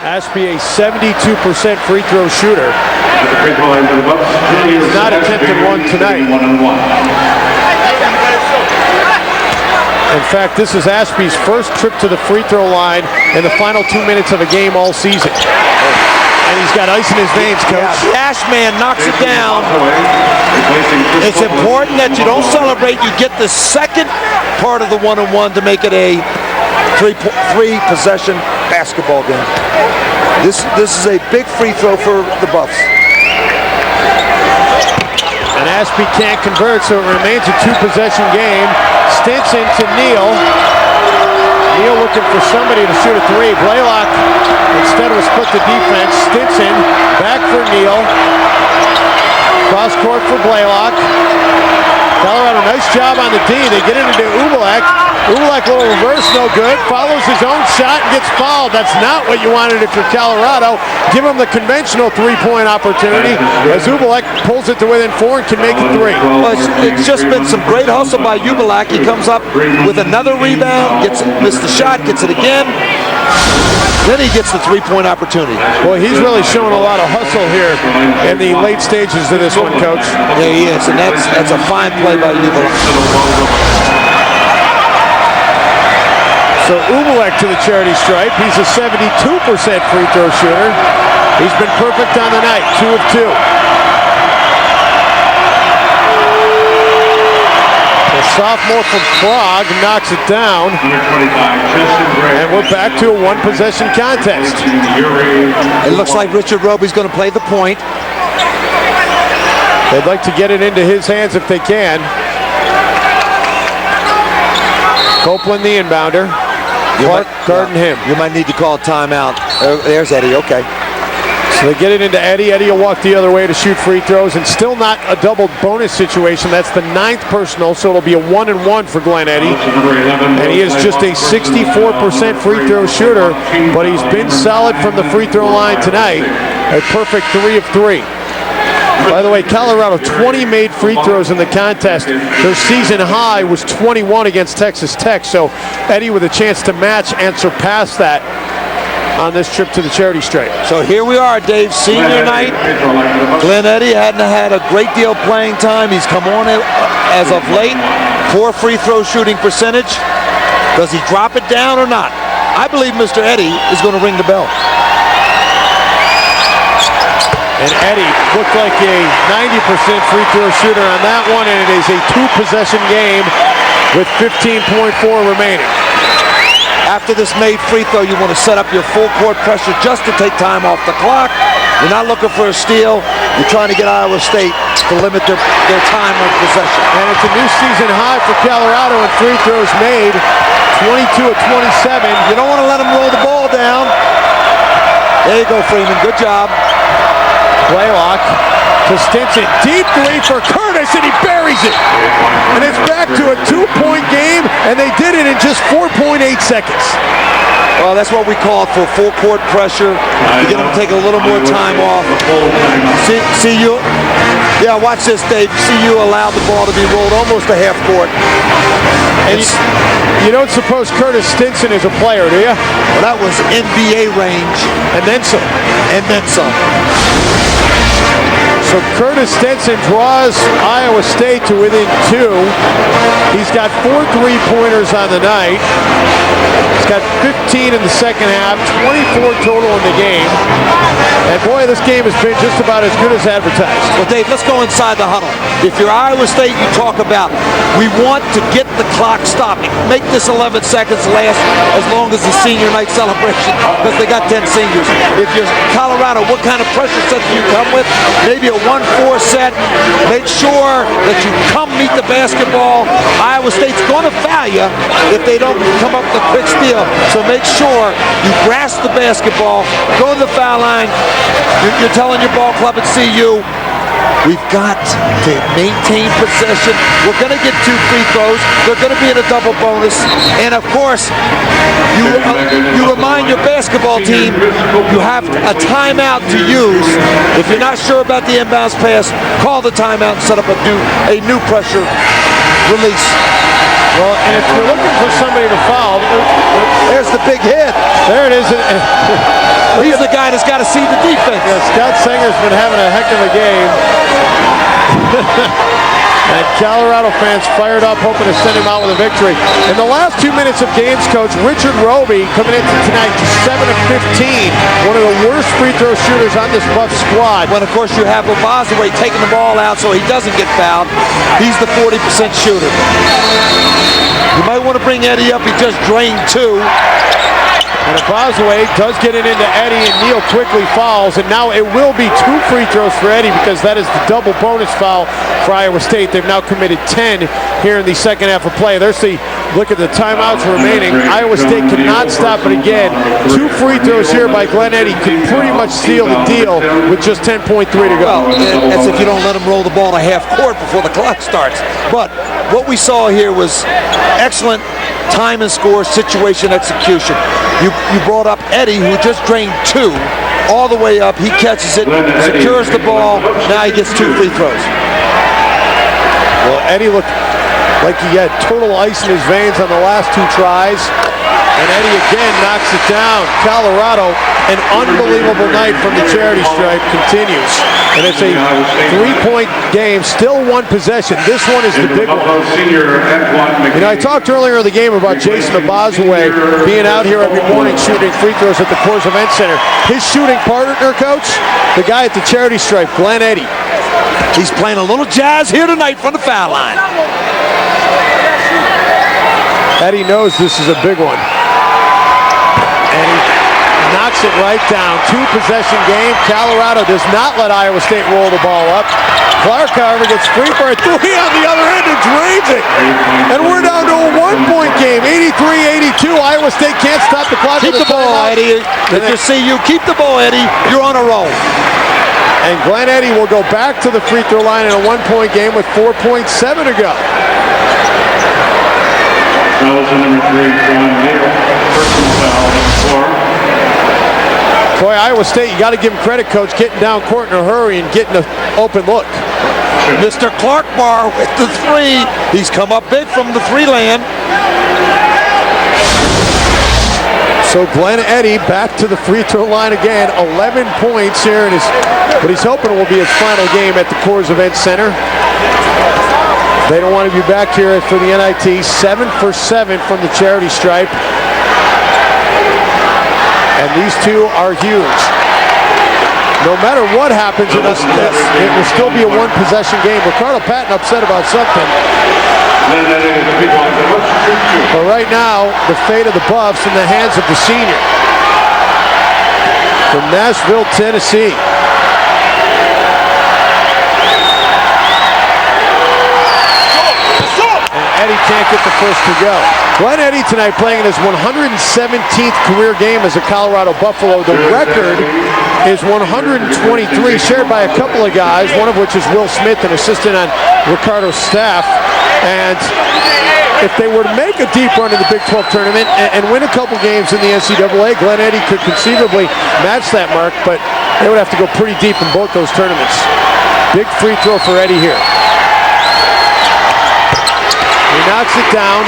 Ashby, a 72% free throw shooter. He has not attempted one tonight. In fact, this is Ashby's first trip to the free throw line in the final 2 minutes of a game all season. And he's got ice in his veins, Coach. Yeah, the Ash man knocks it down. It's important that you don't celebrate. You get the second part of the one-on-one to make it a three possession basketball game. This is a big free throw for the Buffs. And Ashby can't convert, so it remains a two-possession game. Stinson to Neal. Neal looking for somebody to shoot a three. Blaylock instead will split the defense. Stinson back for Neal. Cross court for Blaylock. Colorado, nice job on the D. They get it into Ubelak. Ubelak, little reverse, no good. Follows his own shot and gets fouled. That's not what you wanted if you're Colorado. Give him the conventional three-point opportunity as Ubelak pulls it to within 4 and can make it 3. Well, it's just been some great hustle by Ubelak. He comes up with another rebound, missed the shot, gets it again. Then he gets the three-point opportunity. Well, he's really showing a lot of hustle here in the late stages of this one, Coach. Yeah, he is, and that's a fine play by Ubelak. So Ubelak to the charity stripe. He's a 72% free throw shooter. He's been perfect on the night, 2 of 2. The sophomore from Prague knocks it down. And we're back to a one-possession contest. It looks like Richard Roby's going to play the point. They'd like to get it into his hands if they can. Copeland the inbounder. Clark guarding him. You might need to call a timeout. There's Eddie, okay. So they get it into Eddie. Eddie will walk the other way to shoot free throws, and still not a double bonus situation. That's the 9th personal, so it'll be a 1-and-1 for Glenn Eddy. And he is just a 64% free throw shooter, but he's been solid from the free throw line tonight. A perfect 3 of 3. By the way, Colorado 20 made free throws in the contest. Their season high was 21 against Texas Tech, so Eddie with a chance to match and surpass that on this trip to the charity stripe. So here we are, Dave, senior night. Glenn Eddy hadn't had a great deal of playing time. He's come on as of late. Poor free throw shooting percentage. Does he drop it down or not? I believe Mr. Eddy is going to ring the bell. And Eddie looked like a 90% free throw shooter on that one, and it is a two-possession game with 15.4 remaining. After this made free throw, you want to set up your full court pressure just to take time off the clock. You're not looking for a steal. You're trying to get Iowa State to limit their time of possession. And it's a new season high for Colorado in free throws made, 22 of 27. You don't want to let them roll the ball down. There you go, Freeman. Good job. Blaylock to Stinson. Deep three for Curtis, and he buries it. And it's back to a 2-point game, and they did it in just 4.8 seconds. Well, that's what we call for full court pressure. You get them to take a little more time off. See you. Yeah, watch this, Dave. CU allowed the ball to be rolled almost to half court. And you don't suppose Curtis Stinson is a player, do you? Well, that was NBA range. And then some. And then some. So Curtis Stinson draws Iowa State to within 2. He's got 4 3-pointers on the night. He's got 15 in the second half, 24 total in the game. And boy, this game has been just about as good as advertised. Well, Dave, let's go inside the huddle. If you're Iowa State, you talk about, we want to get the clock stopping. Make this 11 seconds last as long as the senior night celebration, because they got 10 seniors. If you're Colorado, what kind of pressure set do you come with? Maybe a 1-4 set. Make sure that you come meet the basketball. Iowa State's going to foul you if they don't come up with a quick steal. So make sure you grasp the basketball, go to the foul line. You're telling your ball club at CU, we've got to maintain possession. We're going to get 2 free throws. They're going to be in a double bonus. And, of course, you remind your basketball team you have a timeout to use. If you're not sure about the inbounds pass, call the timeout and set up a new pressure release. Well, and if you're looking for somebody to foul, there's the big hit. There it is. He's the guy that's got to see the defense. Yeah, Scott Senger's been having a heck of a game. And Colorado fans fired up, hoping to send him out with a victory. In the last 2 minutes of games, Coach Richard Roby coming into tonight to 7 of 15. One of the worst free throw shooters on this Buff squad. When, of course, you have Obazaway taking the ball out so he doesn't get fouled. He's the 40% shooter. You might want to bring Eddie up. He just drained 2. And Obazaway does get it into Eddie, and Neal quickly fouls. And now it will be 2 free throws for Eddie because that is the double bonus foul for Iowa State. They've now committed 10 here in the second half of play. There's the look at the timeouts remaining. Iowa State cannot stop it again. 2 free throws here by Glenn Eddy can pretty much seal the deal with just 10.3 to go. Well, that's if you don't let him roll the ball to half court before the clock starts. But what we saw here was excellent time and score situation execution. You brought up Eddie, who just drained 2 all the way up. He catches it, secures the ball. Now he gets 2 free throws. Well, Eddie looked like he had total ice in his veins on the last 2 tries. And Eddie again knocks it down. Colorado, an unbelievable night from the charity stripe continues. And it's a 3-point game, still 1 possession. This one is the big one. You know, I talked earlier in the game about Jason Obazaway being out here every morning shooting free throws at the Coors Event Center. His shooting partner, Coach, the guy at the charity stripe, Glenn Eddy. He's playing a little jazz here tonight from the foul line. Eddie knows this is a big one. And he knocks it right down. 2-possession game. Colorado does not let Iowa State roll the ball up. Clark, however, gets free for a 3 on the other end and drains it. And we're down to a 1-point game. 83-82. Iowa State can't stop the clock. Keep the ball, Eddie. If you see you, keep the ball, Eddie. You're on a roll. And Glenn Eddy will go back to the free throw line in a 1-point game with 4.7 to go. Number 3, John Neal. Personal foul on the floor. Boy, Iowa State, you got to give him credit, Coach, getting down court in a hurry and getting an open look. Mr. Clarkbar with the 3. He's come up big from the 3 land. So Glenn Eddy back to the free throw line again. 11 points here in what he's hoping will be his final game at the Coors Event Center. They don't want to be back here for the NIT. 7 for 7 from the charity stripe. And these 2 are huge. No matter what happens in this, it will still be a 1-possession game. Ricardo Patton upset about something. But right now, the fate of the Buffs in the hands of the senior. From Nashville, Tennessee. Eddy can't get the first to go. Glenn Eddy tonight playing in his 117th career game as a Colorado Buffalo. The record is 123, shared by a couple of guys, one of which is Will Smith, an assistant on Ricardo's staff. And if they were to make a deep run in the Big 12 tournament and win a couple games in the NCAA, Glenn Eddy could conceivably match that mark, but they would have to go pretty deep in both those tournaments. Big free throw for Eddy here. He knocks it down,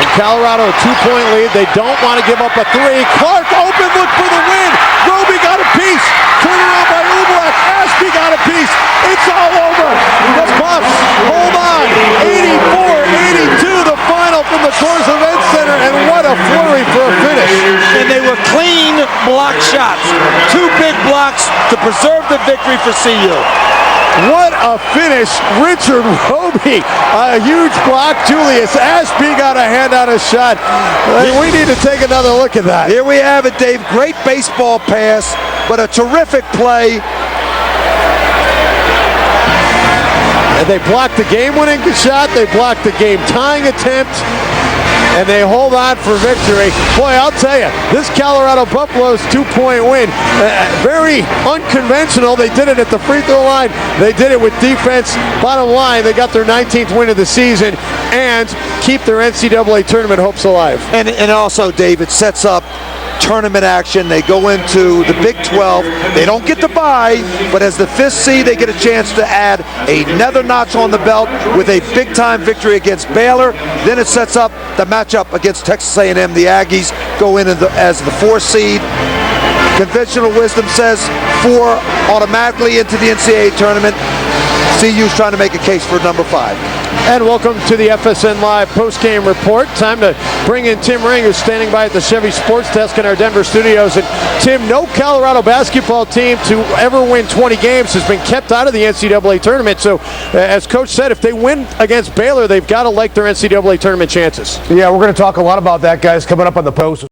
and Colorado a 2-point lead. They don't want to give up a 3. Clark open, look for the win. Roby got a piece. Turn around by Ublak. Ashby got a piece. It's all over. The Buffs hold on. 84-82, the final from the Coors Event Center, and what a flurry for a finish. And they were clean block shots. 2 big blocks to preserve the victory for CU. What a finish. Richard Roby, a huge block. Julius Ashby got a hand on a shot. We need to take another look at that. Here we have it, Dave. Great baseball pass, but a terrific play. And they blocked the game-winning shot. They blocked the game-tying attempt. And they hold on for victory. Boy, I'll tell you, this Colorado Buffalo's 2-point win, very unconventional. They did it at the free throw line. They did it with defense. Bottom line, they got their 19th win of the season and keep their NCAA tournament hopes alive. And also, Dave, it sets up tournament action. They go into the Big 12. They don't get to bye, but as the 5th seed, they get a chance to add another notch on the belt with a big-time victory against Baylor. Then it sets up the matchup against Texas A&M. The Aggies go in as the 4th seed. Conventional wisdom says 4 automatically into the NCAA tournament. CU's trying to make a case for number 5. And welcome to the FSN Live post-game report. Time to bring in Tim Ring, who's standing by at the Chevy Sports Desk in our Denver studios. And Tim, no Colorado basketball team to ever win 20 games has been kept out of the NCAA tournament. So, as Coach said, if they win against Baylor, they've got to like their NCAA tournament chances. Yeah, we're going to talk a lot about that, guys, coming up on the post.